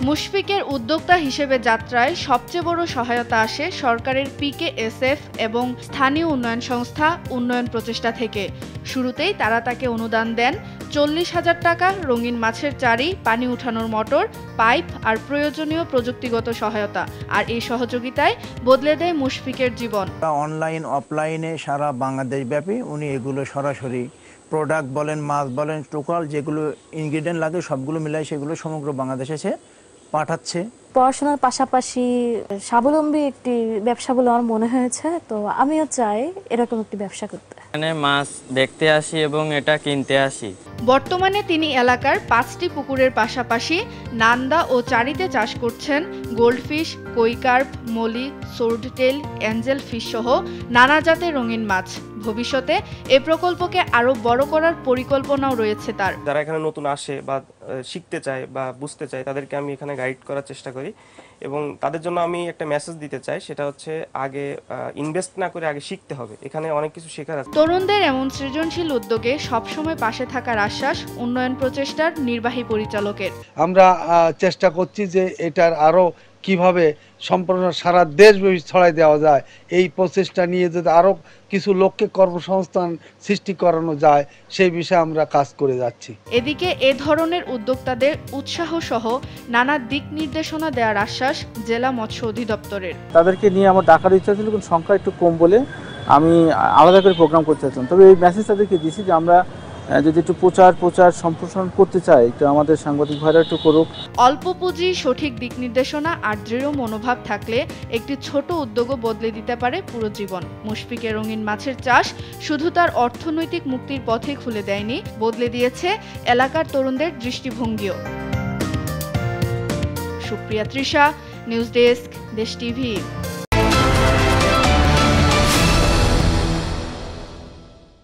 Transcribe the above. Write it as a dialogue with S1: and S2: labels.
S1: মুশফিকের উদ্যোক্তা হিসেবে যাত্রায় সবচেয়ে বড় সহায়তা আসে সরকারের পিকেএসএফ এবং স্থানীয় উন্নয়ন সংস্থা উন্নয়ন প্রচেষ্টা থেকে। শুরুতেই তারা তাকে অনুদান দেন 40,000 টাকা, রঙিন মাছের চারি, পানি উঠানোর মোটর, পাইপ আর প্রয়োজনীয় প্রযুক্তিগত সহায়তা। আর এই সহযোগিতায় বদলে দেয় মুশফিকের জীবন।
S2: অনলাইন অফলাইনে সারা বাংলাদেশ ব্যাপী উনি এগুলো সরাসরি প্রোডাক্ট বলেন, মাছ বলেন, টোটাল যেগুলো ইনগ্রিডিয়েন্ট লাগে সবগুলো মিলাই সেগুলো সমগ্র বাংলাদেশে সে পাঠাচ্ছে।
S3: পড়াশোনার পাশাপাশি স্বাবলম্বী একটি ব্যবসা বলে আমার মনে হয়েছে, তো আমিও চাই এরকম একটি ব্যবসা করতে।
S4: এখানে মাছ দেখতে আসি এবং এটা কিনতে আসি।
S1: বর্তমানে তিনি এলাকার 5টি পুকুরের পাশাপাশি নান্দা ও চারিতে চাষ করছেন goldfish, কৈকার্প, Moli, swordtail, Angel fish সহ নানা জাতের রঙিন মাছ। ভবিষ্যতে এ প্রকল্পকে আরো বড় করার পরিকল্পনাও রয়েছে তার।
S5: যারা এখানে নতুন আসে বা শিখতে চায় বা বুঝতে চায় তাদেরকে আমি এখানে গাইড করার চেষ্টা করি এবং তাদের জন্য আমি একটা মেসেজ দিতে চাই, সেটা হচ্ছে আগে ইনভেস্ট না করে আগে শিখতে হবে। এখানে অনেক কিছু শেখার আছে।
S1: তরুণদের এমন সৃজনশীল উদ্যোগে সবসময় পাশে থাকার আশ্বাস উন্নয়ন প্রচেষ্টার নির্বাহী পরিচালকের।
S6: আমরা চেষ্টা করছি যে এটার আরো কিভাবে সম্পূর্ণ সারা দেশব্যাপী ছড়াই দেওয়া যায়, এই প্রচেষ্টা নিয়ে যদি আরো কিছু লোককে কর্মসংস্থান সৃষ্টি করানো যায় সেই বিষয়ে আমরা কাজ করে যাচ্ছি।
S1: এদিকে এ ধরনের উদ্যোক্তাদের উৎসাহ সহ নানা দিক নির্দেশনা দেওয়ার আশ্বাস জেলা মৎস্য অধিদপ্তরের।
S7: তাদেরকে নিয়ে আমার ডাকার ইচ্ছা ছিল, কিন্তু সংখ্যা একটু কম বলে আমি আলাদা করে প্রোগ্রাম করতে চাইছিলাম। তবে এই মেসেজ তাদেরকে দিয়েছি যে আমরা যদি একটু প্রচার সম্প্রসারণ করতে চাই, একটু আমাদের সাংবাদিক ভাইরা একটু করুক।
S1: অল্প পুঁজি, সঠিক দিক নির্দেশনা আর দৃঢ় মনোভাব থাকলে একটি ছোট উদ্যোগও বদলে দিতে পারে পুরো জীবন। মুশফিকের রঙিন মাছের চাষ শুধু তার অর্থনৈতিক মুক্তির পথে খুলে দেয়নি, বদলে দিয়েছে এলাকার তরুণদের দৃষ্টিভঙ্গিও। সুপ্রিয়া তৃষা, নিউজ ডেস্ক, দেশ টিভি।